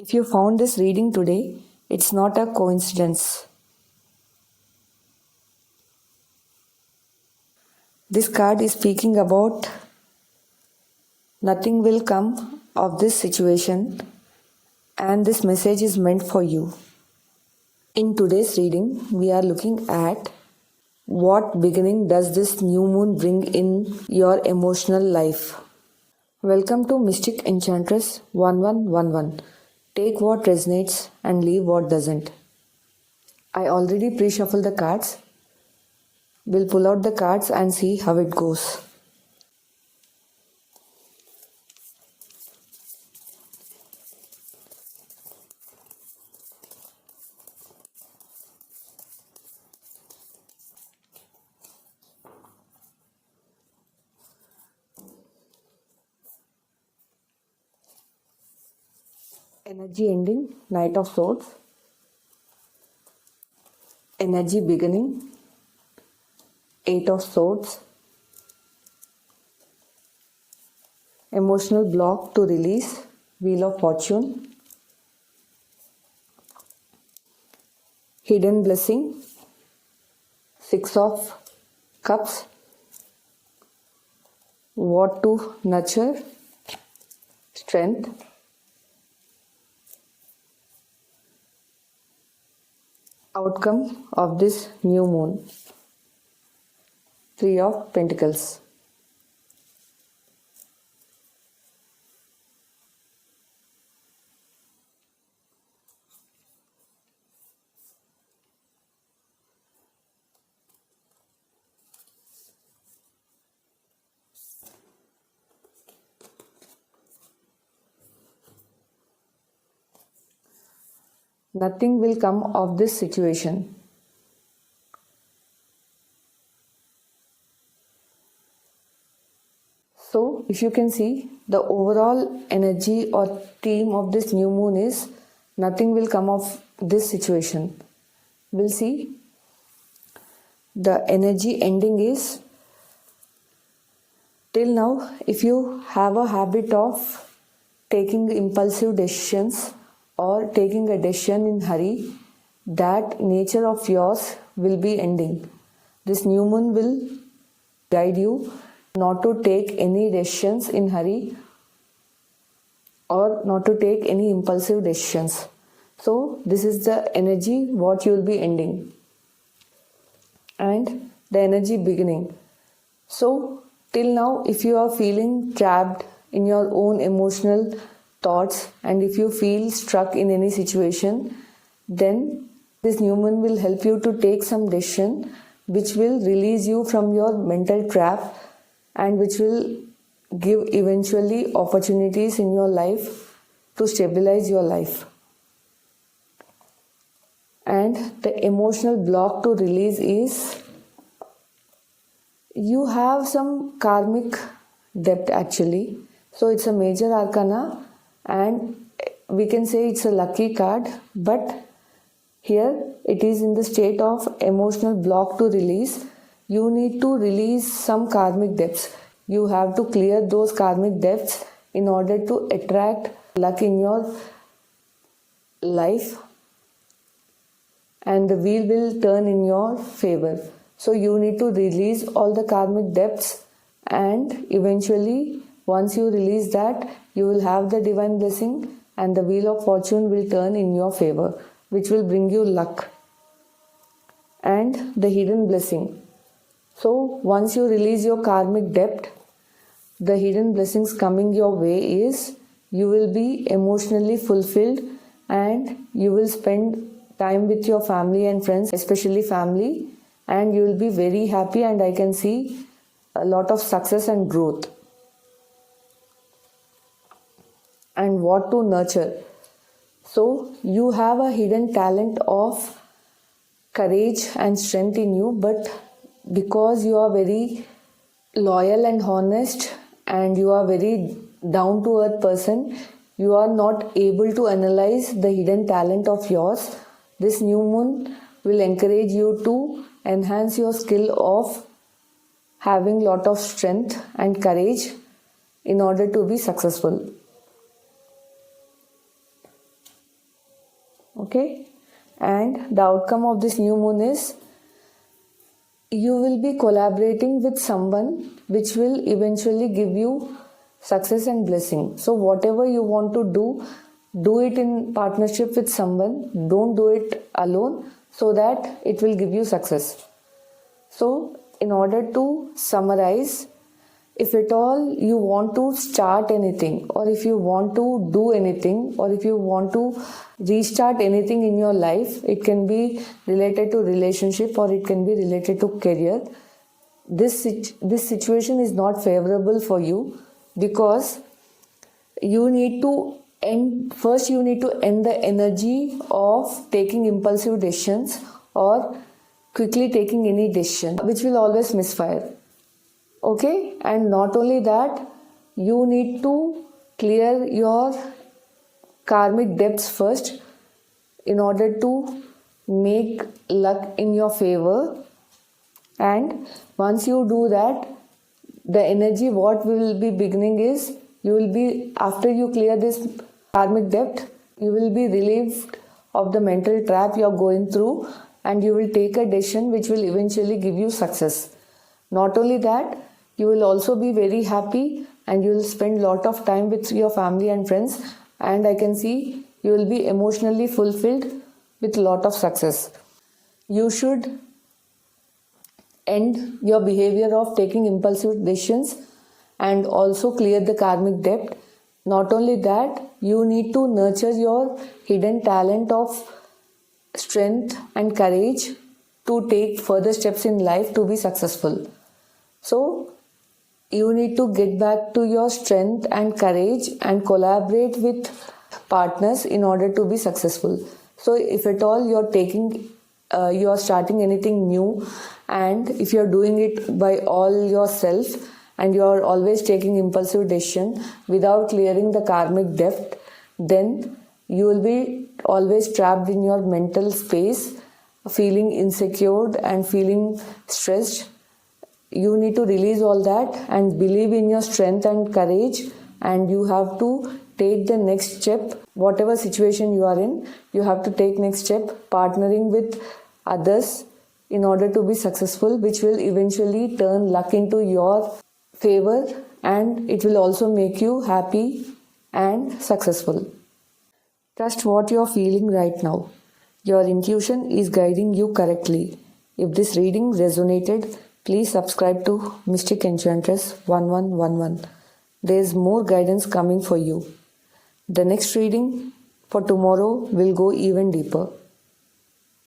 If you found this reading today, it's not a coincidence. This card is speaking about nothing will come of this situation, and this message is meant for you. In today's reading, we are looking at what beginning does this new moon bring in your emotional life. Welcome to Mystic Enchantress 1111. Take what resonates and leave what doesn't. I already pre-shuffled the cards. We'll pull out the cards and see how it goes. Energy ending, Knight of Swords. Energy beginning, Eight of Swords. Emotional block to release, Wheel of Fortune. Hidden blessing, Six of Cups. What to nurture, Strength. Outcome of this new moon, Three of Pentacles. Nothing will come of this situation. So, if you can see, the overall energy or theme of this new moon is nothing will come of this situation. We'll see. The energy ending is, till now, if you have a habit of taking impulsive decisions or taking a decision in hurry, that nature of yours will be ending. This new moon will guide you not to take any decisions in hurry or not to take any impulsive decisions. So this is the energy what you will be ending and the energy beginning. So till now, if you are feeling trapped in your own emotional thoughts and if you feel stuck in any situation, then this new moon will help you to take some decision which will release you from your mental trap and which will give eventually opportunities in your life to stabilize your life. And the emotional block to release is, you have some karmic debt actually. So it's a major arcana and we can say it's a lucky card, but here it is in the state of emotional block to release. You need to release some karmic debts. You have to clear those karmic debts in order to attract luck in your life and the wheel will turn in your favor. So you need to release all the karmic debts and eventually once you release that, you will have the divine blessing and the wheel of fortune will turn in your favor, which will bring you luck. And the hidden blessing. So once you release your karmic debt, the hidden blessings coming your way is, you will be emotionally fulfilled and you will spend time with your family and friends, especially family, and you will be very happy and I can see a lot of success and growth. And what to nurture. So you have a hidden talent of courage and strength in you, but because you are very loyal and honest and you are very down to earth person, you are not able to analyze the hidden talent of yours. This new moon will encourage you to enhance your skill of having lot of strength and courage in order to be successful. Okay, and the outcome of this new moon is you will be collaborating with someone which will eventually give you success and blessing. So whatever you want to do it in partnership with someone. Don't do it alone, so that it will give you success. So in order to summarize, if at all you want to start anything, or if you want to do anything, or if you want to restart anything in your life, it can be related to relationship or it can be related to career. This situation is not favorable for you, because you need to end the energy of taking impulsive decisions or quickly taking any decision, which will always misfire. Okay, and not only that, you need to clear your karmic debts first in order to make luck in your favor. And once you do that, the energy what will be beginning is, you will be, after you clear this karmic debt, you will be relieved of the mental trap you are going through, and you will take a decision which will eventually give you success. Not only that, you will also be very happy and you will spend lot of time with your family and friends, and I can see you will be emotionally fulfilled with lot of success. You should end your behavior of taking impulsive decisions and also clear the karmic debt. Not only that, you need to nurture your hidden talent of strength and courage to take further steps in life to be successful. So you need to get back to your strength and courage and collaborate with partners in order to be successful. So if at all you are starting anything new, and if you are doing it by all yourself and you are always taking impulsive decision without clearing the karmic debt, then you will be always trapped in your mental space, feeling insecure and feeling stressed. You need to release all that and believe in your strength and courage, and you have to take the next step. Whatever situation you are in, you have to take next step, partnering with others in order to be successful, which will eventually turn luck into your favor, and it will also make you happy and successful. Trust what you are feeling right now. Your intuition is guiding you correctly. If this reading resonated, please subscribe to Mystic Enchantress 1111. There is more guidance coming for you. The next reading for tomorrow will go even deeper.